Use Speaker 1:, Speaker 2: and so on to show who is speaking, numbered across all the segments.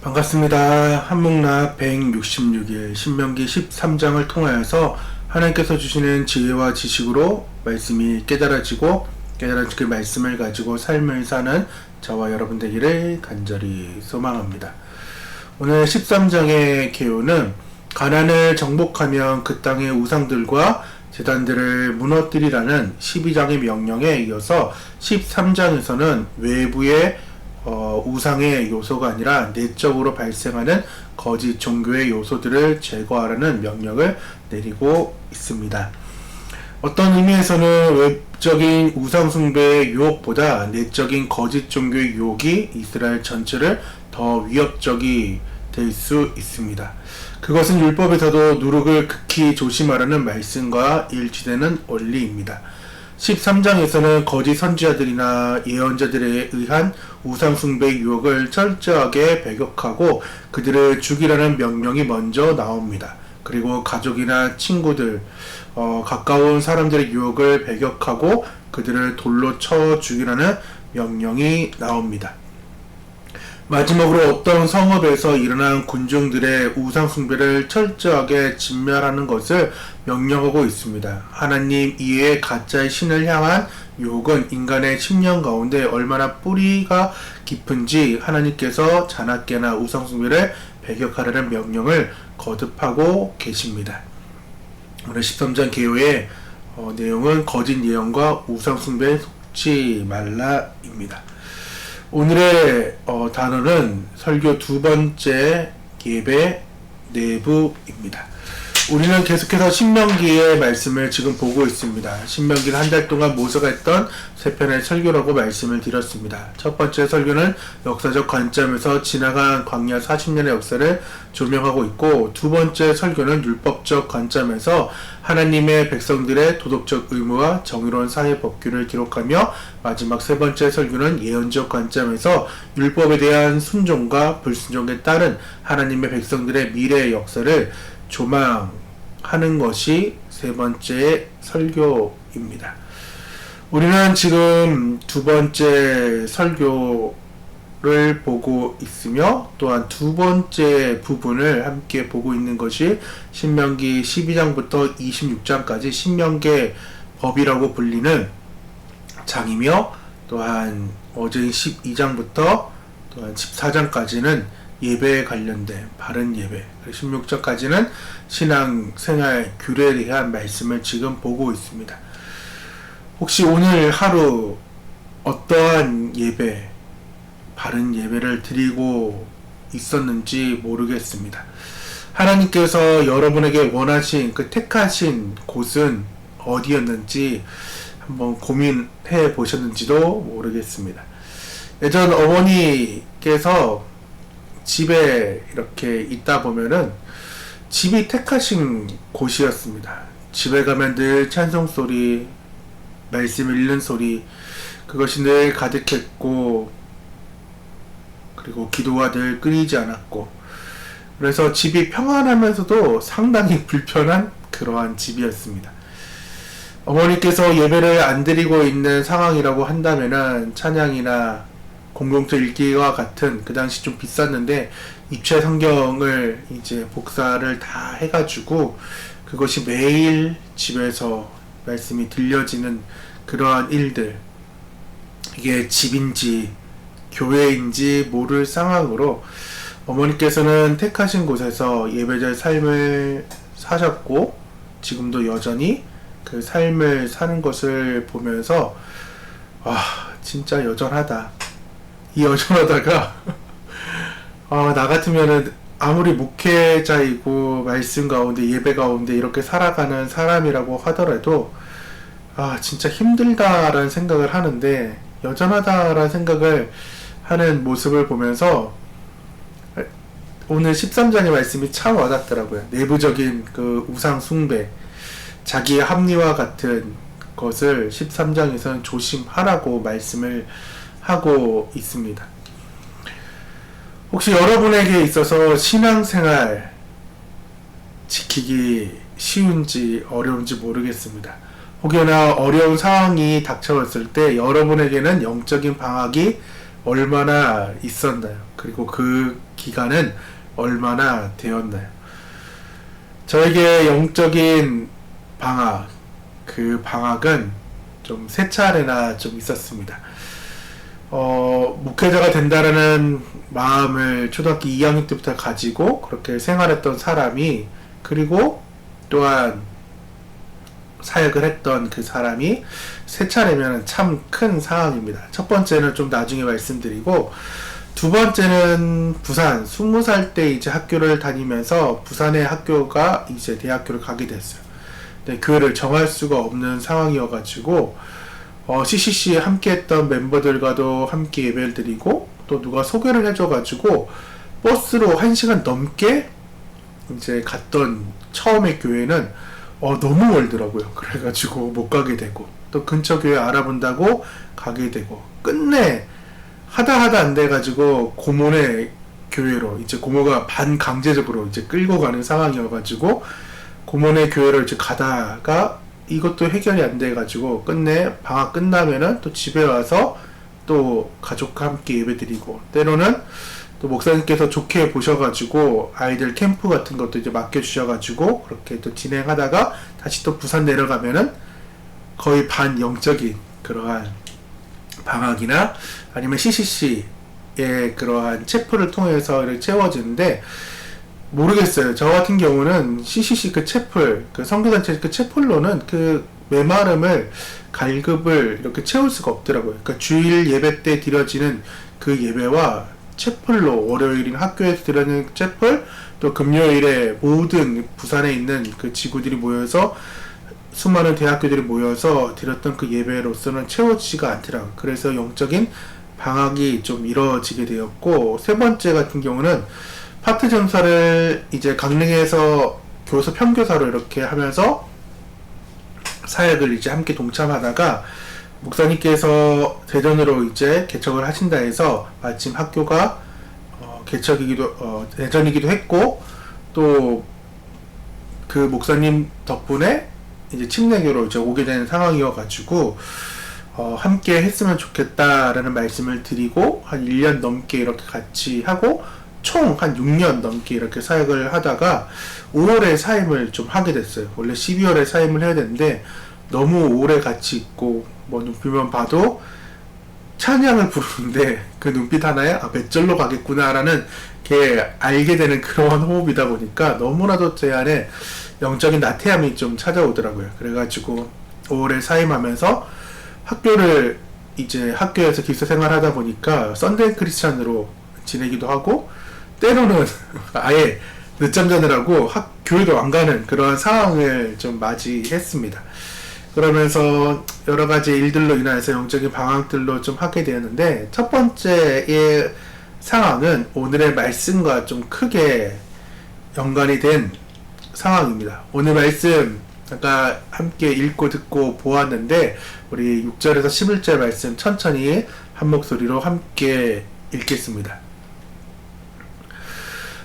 Speaker 1: 반갑습니다. 한묵락 166일 신명기 13장을 통하여서 하나님께서 주시는 지혜와 지식으로 말씀이 깨달아지고 깨달아진 그 말씀을 가지고 삶을 사는 저와 여러분 되기를 간절히 소망합니다. 오늘 13장의 개요는 가나안을 정복하면 그 땅의 우상들과 제단들을 무너뜨리라는 12장의 명령에 이어서 13장에서는 외부의 우상의 요소가 아니라 내적으로 발생하는 거짓 종교의 요소들을 제거하라는 명령을 내리고 있습니다. 어떤 의미에서는 외적인 우상 숭배의 유혹보다 내적인 거짓 종교의 유혹이 이스라엘 전체를 더 위협적이 될 수 있습니다. 그것은 율법에서도 누룩을 극히 조심하라는 말씀과 일치되는 원리입니다. 13장에서는 거짓 선지자들이나 예언자들에 의한 우상숭배의 유혹을 철저하게 배격하고 그들을 죽이라는 명령이 먼저 나옵니다. 그리고 가족이나 친구들, 가까운 사람들의 유혹을 배격하고 그들을 돌로 쳐 죽이라는 명령이 나옵니다. 마지막으로 어떤 성읍에서 일어난 군중들의 우상숭배를 철저하게 진멸하는 것을 명령하고 있습니다. 하나님 이외의 가짜의 신을 향한 유혹은 인간의 심령 가운데 얼마나 뿌리가 깊은지 하나님께서 자나깨나 우상숭배를 배격하라는 명령을 거듭하고 계십니다. 오늘 13장 개요의 내용은 거짓 예언과 우상숭배에 속지 말라입니다. 오늘의 단어는 설교 두 번째 예배 내부입니다. 우리는 계속해서 신명기의 말씀을 지금 보고 있습니다. 신명기는 한 달 동안 모세가 했던 세 편의 설교라고 말씀을 드렸습니다. 첫 번째 설교는 역사적 관점에서 지나간 광야 40년의 역사를 조명하고 있고, 두 번째 설교는 율법적 관점에서 하나님의 백성들의 도덕적 의무와 정의로운 사회 법규를 기록하며, 마지막 세 번째 설교는 예언적 관점에서 율법에 대한 순종과 불순종에 따른 하나님의 백성들의 미래의 역사를 조망하는 것이 세 번째 설교입니다. 우리는 지금 두 번째 설교를 보고 있으며 또한 두 번째 부분을 함께 보고 있는 것이 신명기 12장부터 26장까지 신명계 법이라고 불리는 장이며, 또한 어제인 12장부터 또한 14장까지는 예배에 관련된 바른 예배, 16장까지는 신앙생활 규례에 대한 말씀을 지금 보고 있습니다. 혹시 오늘 하루 어떠한 예배, 바른 예배를 드리고 있었는지 모르겠습니다. 하나님께서 여러분에게 원하신 그 택하신 곳은 어디였는지 한번 고민해 보셨는지도 모르겠습니다. 예전 어머니께서 집에 이렇게 있다 보면은 집이 택하신 곳이었습니다. 집에 가면 늘 찬송 소리, 말씀 읽는 소리, 그것이 늘 가득했고, 그리고 기도가 늘 끊이지 않았고, 그래서 집이 평안하면서도 상당히 불편한 그러한 집이었습니다. 어머니께서 예배를 안 드리고 있는 상황이라고 한다면은 찬양이나 공동체 읽기와 같은, 그 당시 좀 비쌌는데 입체 성경을 이제 복사를 다 해가지고 그것이 매일 집에서 말씀이 들려지는 그러한 일들, 이게 집인지 교회인지 모를 상황으로 어머니께서는 택하신 곳에서 예배자의 삶을 사셨고, 지금도 여전히 그 삶을 사는 것을 보면서 진짜 여전하다. 이 여전하다가 나 같으면은 아무리 목회자이고 말씀 가운데 예배 가운데 이렇게 살아가는 사람이라고 하더라도 진짜 힘들다라는 생각을 하는데, 여전하다라는 생각을 하는 모습을 보면서 오늘 13장의 말씀이 참 와닿더라고요. 내부적인 그 우상 숭배, 자기의 합리와 같은 것을 13장에서는 조심하라고 말씀을 하고 있습니다. 혹시 여러분에게 있어서 신앙생활 지키기 쉬운지 어려운지 모르겠습니다. 혹여나 어려운 상황이 닥쳐왔을 때 여러분에게는 영적인 방학이 얼마나 있었나요? 그리고 그 기간은 얼마나 되었나요? 저에게 영적인 방학, 그 방학은 좀 세 차례나 좀 있었습니다. 목회자가 된다라는 마음을 초등학교 2학년 때부터 가지고 그렇게 생활했던 사람이, 그리고 또한 사역을 했던 그 사람이 세 차례면 참 큰 상황입니다. 첫 번째는 좀 나중에 말씀드리고, 두 번째는 부산 20살 때 이제 학교를 다니면서 부산의 학교가 이제 대학교를 가게 됐어요. 근데 그를 정할 수가 없는 상황이어가지고 CCC에 함께 했던 멤버들과도 함께 예배를 드리고, 또 누가 소개를 해줘가지고 버스로 1시간 넘게 이제 갔던 처음에 교회는 너무 멀더라고요. 그래가지고 못 가게 되고, 또 근처 교회 알아본다고 가게 되고, 끝내 하다 안 돼가지고 고모네 교회로, 이제 고모가 반강제적으로 이제 끌고 가는 상황이어가지고 고모네 교회로 이제 가다가 이것도 해결이 안 돼가지고 끝내 방학 끝나면은 또 집에 와서 또 가족과 함께 예배드리고, 때로는 또 목사님께서 좋게 보셔가지고 아이들 캠프 같은 것도 이제 맡겨주셔가지고 그렇게 또 진행하다가 다시 또 부산 내려가면은 거의 반영적인 그러한 방학이나 아니면 CCC의 그러한 체프를 통해서 채워지는데, 모르겠어요. 저 같은 경우는 CCC 그 채플, 그 선교단체 그 채플로는 그 메마름을, 갈급을 이렇게 채울 수가 없더라고요. 그러니까 주일 예배 때 드려지는 그 예배와 채플로, 월요일인 학교에서 드리는 채플, 또 금요일에 모든 부산에 있는 그 지구들이 모여서, 수많은 대학교들이 모여서 드렸던 그 예배로서는 채워지지가 않더라고요. 그래서 영적인 방학이 좀 이루어지게 되었고, 세 번째 같은 경우는 파트 전사를 이제 강릉에서 교수 편교사로 이렇게 하면서 사역을 이제 함께 동참하다가 목사님께서 대전으로 이제 개척을 하신다 해서 마침 학교가 대전이기도 했고, 또 그 목사님 덕분에 이제 침례교로 이제 오게 되는 상황이어가지고 함께 했으면 좋겠다라는 말씀을 드리고 한 1년 넘게 이렇게 같이 하고, 총 한 6년 넘게 이렇게 사역을 하다가 5월에 사임을 좀 하게 됐어요. 원래 12월에 사임을 해야 되는데 너무 오래 같이 있고, 뭐 눈빛만 봐도 찬양을 부르는데 그 눈빛 하나에 몇 절로 가겠구나 라는 게 알게 되는 그런 호흡이다 보니까 너무나도 제 안에 영적인 나태함이 좀 찾아오더라고요. 그래가지고 5월에 사임하면서 학교를 이제 학교에서 기숙사 생활하다 보니까 썬데이 크리스찬으로 지내기도 하고, 때로는 아예 늦잠 자느라고 교회도 안 가는 그런 상황을 좀 맞이했습니다. 그러면서 여러 가지 일들로 인해서 영적인 방황들로 좀 하게 되었는데, 첫 번째의 상황은 오늘의 말씀과 좀 크게 연관이 된 상황입니다. 오늘 말씀 아까 함께 읽고 듣고 보았는데, 우리 6절에서 11절 말씀 천천히 한 목소리로 함께 읽겠습니다.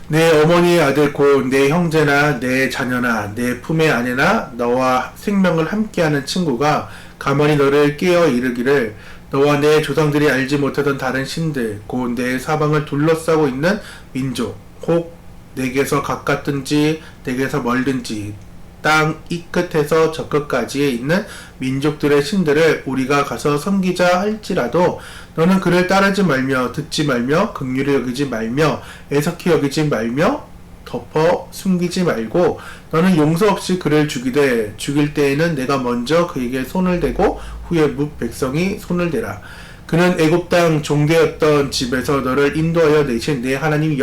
Speaker 1: 내 어머니의 아들 곧 내 형제나 내 자녀나 내 품의 아내나 너와 생명을 함께하는 친구가 가만히 너를 깨어 이르기를, 너와 내 조상들이 알지 못하던 다른 신들 곧 내 사방을 둘러싸고 있는 민족, 혹 내게서 가깝든지 내게서 멀든지 땅 이 끝에서 저 끝까지에 있는 민족들의 신들을 우리가 가서 섬기자 할지라도 너는 그를 따르지 말며 듣지 말며 긍휼히 여기지 말며 애석히 여기지 말며 덮어 숨기지 말고, 너는 용서 없이 그를 죽이되 죽일 때에는 내가 먼저 그에게 손을 대고 후에 뭇 백성이 손을 대라. 그는 애굽 땅 종되었던 집에서 너를 인도하여 내신 내 하나님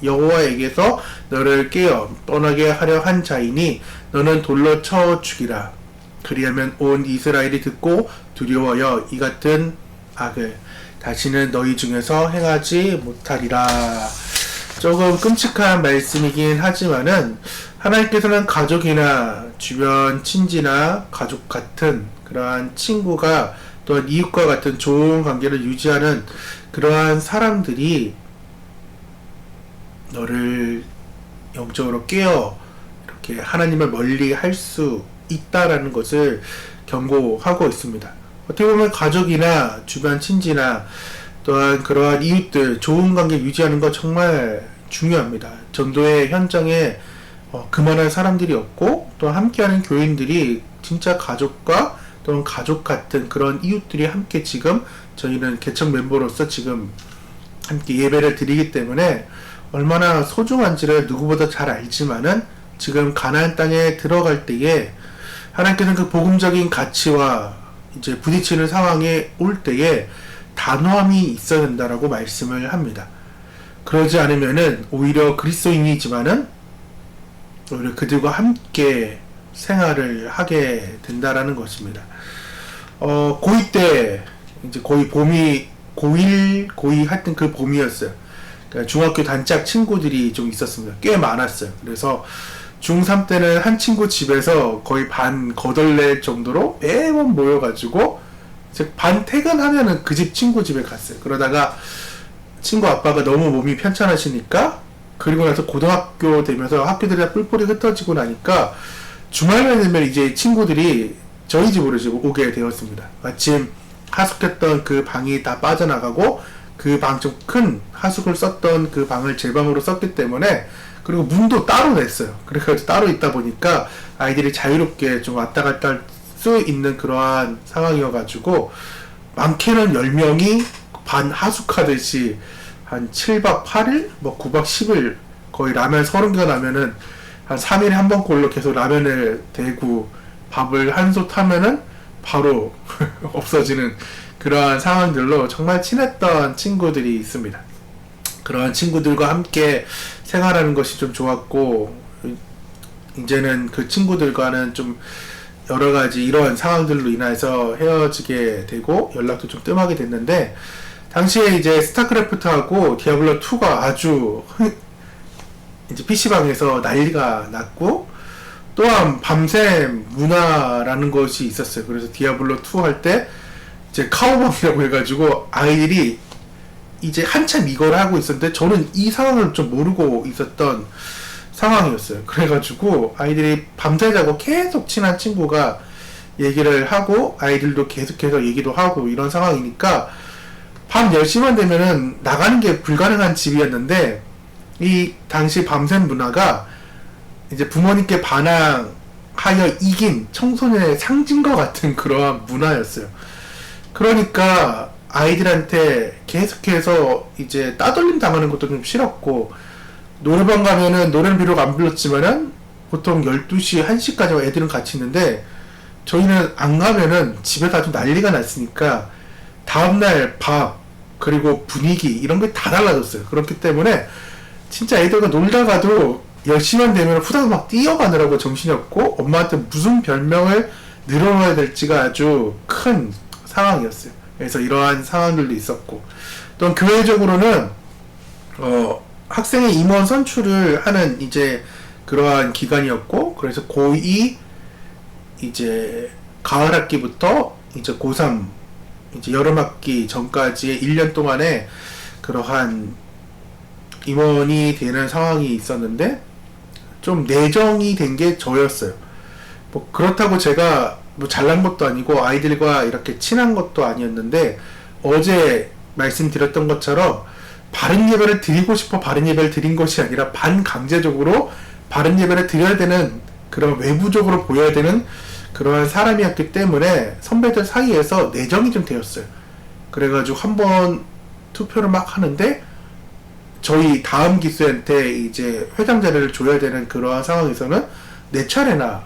Speaker 1: 여호와에게서 너를 깨어 떠나게 하려 한 자이니 너는 돌로 쳐 죽이라. 그리하면 온 이스라엘이 듣고 두려워하여 이 같은 악을 다시는 너희 중에서 행하지 못하리라. 조금 끔찍한 말씀이긴 하지만은, 하나님께서는 가족이나 주변 친지나 가족 같은 그러한 친구가 또한 이웃과 같은 좋은 관계를 유지하는 그러한 사람들이 너를 영적으로 깨어 이렇게 하나님을 멀리 할 수 있다라는 것을 경고하고 있습니다. 어떻게 보면 가족이나 주변 친지나 또한 그러한 이웃들 좋은 관계 유지하는 거 정말 중요합니다. 전도의 현장에 그만한 사람들이 없고 또 함께하는 교인들이 진짜 가족과 또는 가족 같은 그런 이웃들이 함께 지금 저희는 개척 멤버로서 지금 함께 예배를 드리기 때문에 얼마나 소중한지를 누구보다 잘 알지만은 지금 가나안 땅에 들어갈 때에 하나님께서는 그 복음적인 가치와 이제 부딪히는 상황에 올 때에 단호함이 있어야 된다라고 말씀을 합니다. 그러지 않으면은 오히려 그리스도인이지만은 오히려 그들과 함께 생활을 하게 된다라는 것입니다. 고2 때 이제 거의 봄이 고1, 고2 하여튼 그 봄이었어요. 그러니까 중학교 단짝 친구들이 좀 있었습니다. 꽤 많았어요. 그래서 중3 때는 한 친구 집에서 거의 반 거덜낼 정도로 매번 모여가지고 반 퇴근하면은 그 집 친구 집에 갔어요. 그러다가 친구 아빠가 너무 몸이 편찮으시니까 그리고 나서 고등학교 되면서 학교들이 다 뿔뿔이 흩어지고 나니까 주말만 되면 이제 친구들이 저희 집으로 오게 되었습니다. 마침 하숙했던 그 방이 다 빠져나가고 그 방 좀 큰 하숙을 썼던 그 방을 제 방으로 썼기 때문에 그리고 문도 따로 냈어요. 그래서 따로 있다 보니까 아이들이 자유롭게 좀 왔다 갔다 할 수 있는 그러한 상황이어가지고 많게는 10명이 반 하숙하듯이 한 7박 8일? 뭐 9박 10일 거의 라면 30개가 나면은 한 3일에 한 번꼴로 계속 라면을 대고 밥을 한 솥 하면은 바로 없어지는 그러한 상황들로 정말 친했던 친구들이 있습니다. 그러한 친구들과 함께 생활하는 것이 좀 좋았고 이제는 그 친구들과는 좀 여러가지 이런 상황들로 인해서 헤어지게 되고 연락도 좀 뜸하게 됐는데 당시에 이제 스타크래프트하고 디아블로2가 아주 이제 PC방에서 난리가 났고 또한 밤샘 문화라는 것이 있었어요. 그래서 디아블로2 할 때 이제 카오방이라고 해가지고 아이들이 이제 한참 이걸 하고 있었는데 저는 이 상황을 좀 모르고 있었던 상황이었어요. 그래가지고 아이들이 밤새 자고 계속 친한 친구가 얘기를 하고 아이들도 계속해서 얘기도 하고 이런 상황이니까 밤 10시만 되면은 나가는 게 불가능한 집이었는데 이 당시 밤샘 문화가 이제 부모님께 반항하여 이긴 청소년의 상징과 같은 그러한 문화였어요. 그러니까 아이들한테 계속해서 이제 따돌림 당하는 것도 좀 싫었고 노래방 가면은 노래는 비록 안 불렀지만은 보통 12시, 1시까지 애들은 같이 있는데 저희는 안 가면은 집에서 아주 난리가 났으니까 다음날 밥 그리고 분위기 이런 게 다 달라졌어요. 그렇기 때문에 진짜 애들과 놀다가도 10시만 되면 후다닥 막 뛰어가느라고 정신이 없고 엄마한테 무슨 별명을 늘어놔야 될지가 아주 큰 상황이었어요. 그래서 이러한 상황들도 있었고 또 교회적으로는 학생의 임원 선출을 하는 이제 그러한 기간이었고 그래서 고2 이제 가을 학기부터 이제 고3 이제 여름 학기 전까지의 1년 동안에 그러한 임원이 되는 상황이 있었는데 좀 내정이 된 게 저였어요. 뭐 그렇다고 제가 뭐 잘난 것도 아니고 아이들과 이렇게 친한 것도 아니었는데 어제 말씀드렸던 것처럼 바른 예배를 드리고 싶어 바른 예배를 드린 것이 아니라 반강제적으로 바른 예배를 드려야 되는 그런 외부적으로 보여야 되는 그러한 사람이었기 때문에 선배들 사이에서 내정이 좀 되었어요. 그래가지고 한번 투표를 막 하는데 저희 다음 기수한테 이제 회장 자리를 줘야 되는 그러한 상황에서는 내 차례나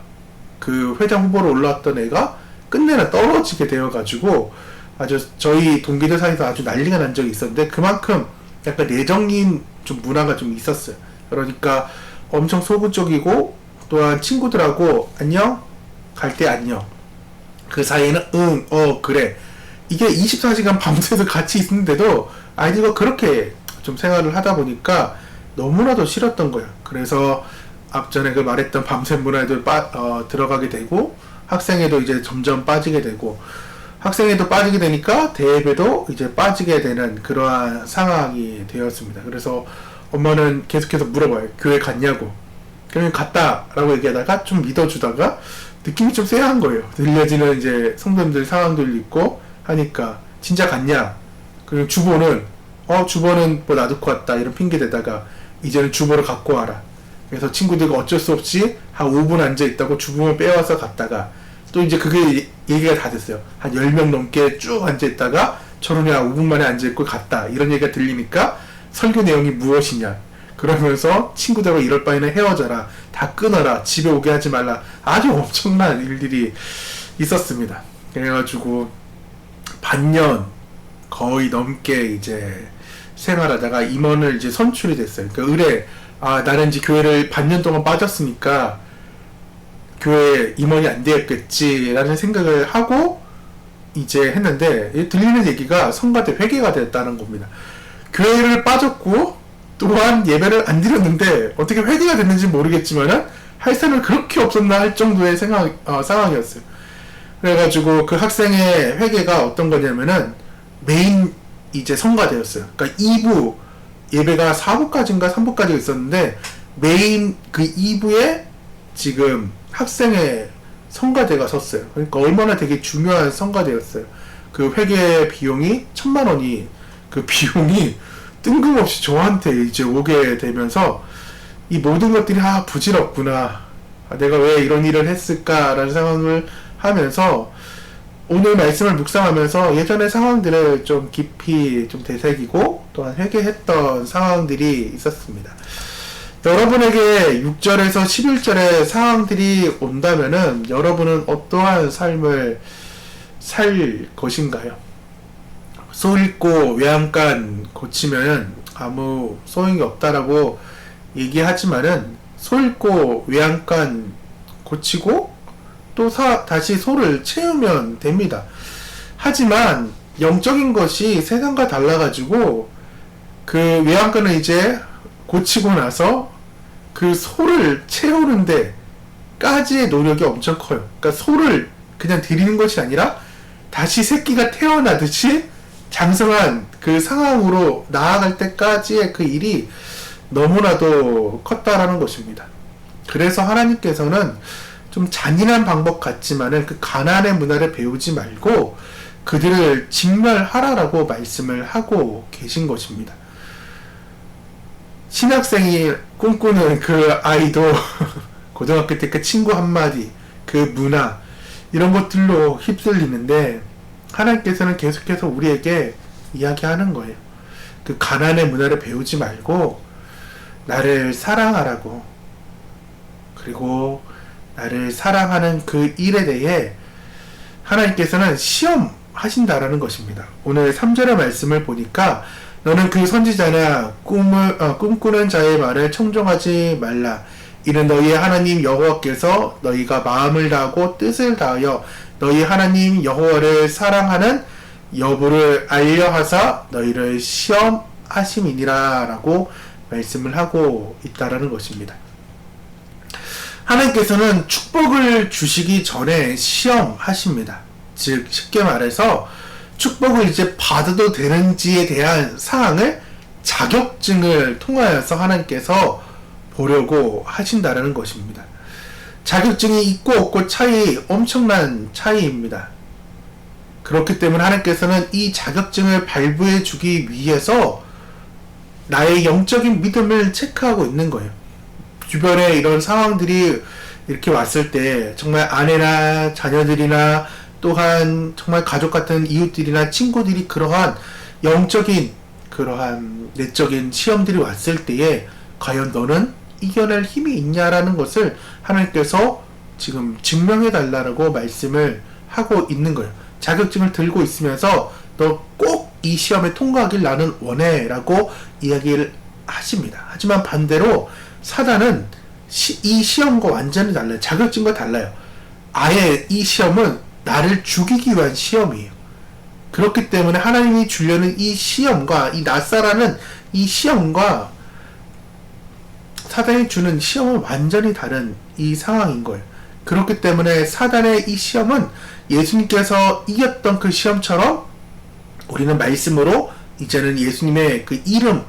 Speaker 1: 그 회장 후보로 올라왔던 애가 끝내나 떨어지게 되어가지고 아주 저희 동기들 사이에서 아주 난리가 난 적이 있었는데 그만큼 약간 내정인 좀 문화가 좀 있었어요. 그러니까 엄청 소극적이고 또한 친구들하고 안녕? 갈 때 안녕. 그 사이에는 응, 그래. 이게 24시간 밤새서 같이 있는데도 아이들과 그렇게 좀 생활을 하다 보니까 너무나도 싫었던 거예요. 그래서 앞전에 그 말했던 밤샘 문화에도 들어가게 되고 학생회도 이제 점점 빠지게 되고 학생회도 빠지게 되니까 대회도 이제 빠지게 되는 그러한 상황이 되었습니다. 그래서 엄마는 계속해서 물어봐요. 교회 갔냐고. 그러면 갔다라고 얘기하다가 좀 믿어주다가 느낌이 좀 쎄한 거예요. 들려지는 이제 성도님들 상황들도 있고 하니까 진짜 갔냐? 그리고 주보는 뭐 놔두고 왔다 이런 핑계 대다가 이제는 주보를 갖고 와라. 그래서 친구들과 어쩔 수 없이 한 5분 앉아 있다고 주보를 빼와서 갔다가 또 이제 그게 얘기가 다 됐어요. 한 10명 넘게 쭉 앉아 있다가 저런이 한 5분 만에 앉아 있고 갔다. 이런 얘기가 들리니까 설교 내용이 무엇이냐. 그러면서 친구들과 이럴 바에는 헤어져라. 다 끊어라. 집에 오게 하지 말라. 아주 엄청난 일들이 있었습니다. 그래가지고 반년 거의 넘게 이제 생활하다가 임원을 이제 선출이 됐어요. 그러니까 의뢰, 나는 이제 교회를 반년 동안 빠졌으니까 교회 임원이 안 되었겠지라는 생각을 하고 이제 했는데, 들리는 얘기가 성가대 회개가 됐다는 겁니다. 교회를 빠졌고 또한 예배를 안 드렸는데 어떻게 회개가 됐는지 모르겠지만은 할 사람은 그렇게 없었나 할 정도의 상황이었어요. 그래가지고 그 학생의 회개가 어떤 거냐면은 메인 이제 성가대였어요. 그러니까 2부 예배가 4부까지인가 3부까지 있었는데 메인 그 2부에 지금 학생의 성가대가 섰어요. 그러니까 얼마나 되게 중요한 성가대였어요. 그 회계 비용이 1,000,000원이 그 비용이 뜬금없이 저한테 이제 오게 되면서 이 모든 것들이 부질없구나. 내가 왜 이런 일을 했을까라는 상황을 하면서 오늘 말씀을 묵상하면서 예전의 상황들을 좀 깊이 좀 되새기고 또한 회개했던 상황들이 있었습니다. 여러분에게 6절에서 11절의 상황들이 온다면은 여러분은 어떠한 삶을 살 것인가요? 소 읽고 외양간 고치면 아무 소용이 없다라고 얘기하지만은 소 읽고 외양간 고치고 또 다시 소를 채우면 됩니다. 하지만 영적인 것이 세상과 달라가지고 그 외양간을 이제 고치고 나서 그 소를 채우는데 까지의 노력이 엄청 커요. 그러니까 소를 그냥 드리는 것이 아니라 다시 새끼가 태어나듯이 장성한 그 상황으로 나아갈 때까지의 그 일이 너무나도 컸다라는 것입니다. 그래서 하나님께서는 좀 잔인한 방법 같지만은 그 가나안의 문화를 배우지 말고 그들을 직멸하라라고 말씀을 하고 계신 것입니다. 신학생이 꿈꾸는 그 아이도 고등학교 때 그 친구 한마디, 그 문화 이런 것들로 휩쓸리는데 하나님께서는 계속해서 우리에게 이야기하는 거예요. 그 가나안의 문화를 배우지 말고 나를 사랑하라고, 그리고 나를 사랑하는 그 일에 대해 하나님께서는 시험하신다라는 것입니다. 오늘 3절의 말씀을 보니까 너는 그 선지자나 꿈꾸는 자의 말을 청종하지 말라. 이는 너희의 하나님 여호와께서 너희가 마음을 다하고 뜻을 다하여 너희 하나님 여호와를 사랑하는 여부를 알려하사 너희를 시험하심이니라 라고 말씀을 하고 있다라는 것입니다. 하나님께서는 축복을 주시기 전에 시험하십니다. 즉 쉽게 말해서 축복을 이제 받아도 되는지에 대한 사항을 자격증을 통하여서 하나님께서 보려고 하신다라는 것입니다. 자격증이 있고 없고 엄청난 차이입니다. 그렇기 때문에 하나님께서는 이 자격증을 발부해 주기 위해서 나의 영적인 믿음을 체크하고 있는 거예요. 주변에 이런 상황들이 이렇게 왔을 때 정말 아내나 자녀들이나 또한 정말 가족 같은 이웃들이나 친구들이 그러한 영적인 그러한 내적인 시험들이 왔을 때에 과연 너는 이겨낼 힘이 있냐라는 것을 하나님께서 지금 증명해 달라고 말씀을 하고 있는 거예요. 자격증을 들고 있으면서 너 꼭 이 시험에 통과하길 나는 원해 라고 이야기를 하십니다. 하지만 반대로 사단은 이 시험과 완전히 달라요. 자격증과 달라요. 아예 이 시험은 나를 죽이기 위한 시험이에요. 그렇기 때문에 하나님이 주려는 이 시험과 이 낫사라는 이 시험과 사단이 주는 시험은 완전히 다른 이 상황인 거예요. 그렇기 때문에 사단의 이 시험은 예수님께서 이겼던 그 시험처럼 우리는 말씀으로 이제는 예수님의 그 이름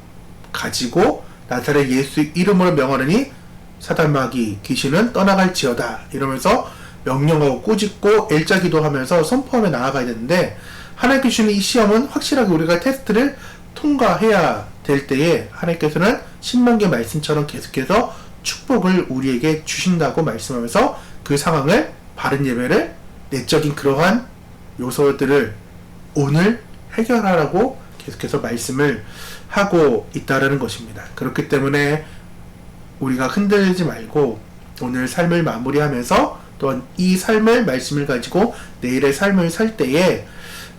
Speaker 1: 가지고 나사렛 예수 이름으로 명하느니 사단마귀 귀신은 떠나갈지어다 이러면서 명령하고 꾸짖고 엘자 기도하면서 선포하며 나아가야 되는데 하나님께 주시는 이 시험은 확실하게 우리가 테스트를 통과해야 될 때에 하나님께서는 신명기 말씀처럼 계속해서 축복을 우리에게 주신다고 말씀하면서 그 상황을 바른 예배를 내적인 그러한 요소들을 오늘 해결하라고 계속해서 말씀을 하고 있다는 것입니다. 그렇기 때문에 우리가 흔들리지 말고 오늘 삶을 마무리하면서 또한 이 삶을 말씀을 가지고 내일의 삶을 살 때에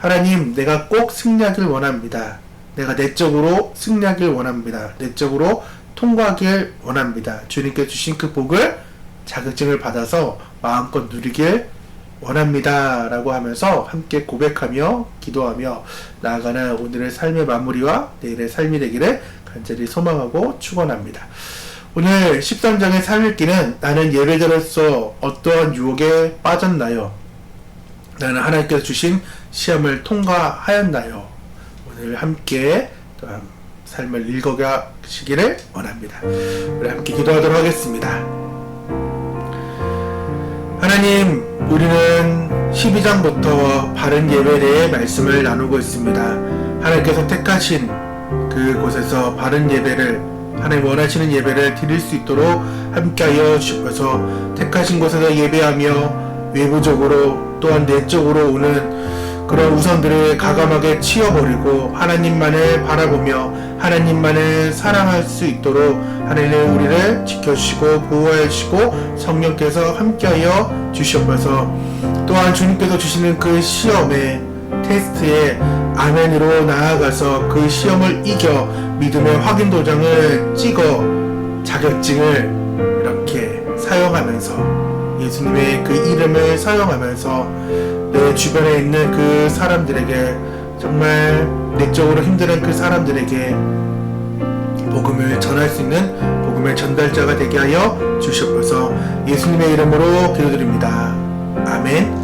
Speaker 1: 하나님, 내가 꼭 승리하길 원합니다. 내가 내적으로 승리하길 원합니다. 내적으로 통과하길 원합니다. 주님께 주신 그 복을 자격증을 받아서 마음껏 누리길 원합니다. 라고 하면서 함께 고백하며 기도하며 나아가는 오늘의 삶의 마무리와 내일의 삶이 되기를 간절히 소망하고 축원합니다. 오늘 13장의 삶읽기는 나는 예배자로서 어떠한 유혹에 빠졌나요? 나는 하나님께서 주신 시험을 통과하였나요? 오늘 함께 또한 삶을 읽어가시기를 원합니다. 우리 함께 기도하도록 하겠습니다. 하나님, 우리는 12장부터 바른 예배에 대해 말씀을 나누고 있습니다. 하나님께서 택하신 그곳에서 바른 예배를, 하나님 원하시는 예배를 드릴 수 있도록 함께하여 주셔서 택하신 곳에서 예배하며 외부적으로 또한 내적으로 오는 그런 우선들을 가감하게 치워버리고 하나님만을 바라보며 하나님만을 사랑할 수 있도록 하나님 우리를 지켜주시고 보호해 주시고 성령께서 함께하여 주시옵소서. 또한 주님께서 주시는 그 시험에 테스트에 아멘으로 나아가서 그 시험을 이겨 믿음의 확인 도장을 찍어 자격증을 이렇게 사용하면서 예수님의 그 이름을 사용하면서 내 주변에 있는 그 사람들에게 정말 내적으로 힘든 그 사람들에게 복음을 전할 수 있는 복음의 전달자가 되게 하여 주시옵소서. 예수님의 이름으로 기도드립니다. 아멘.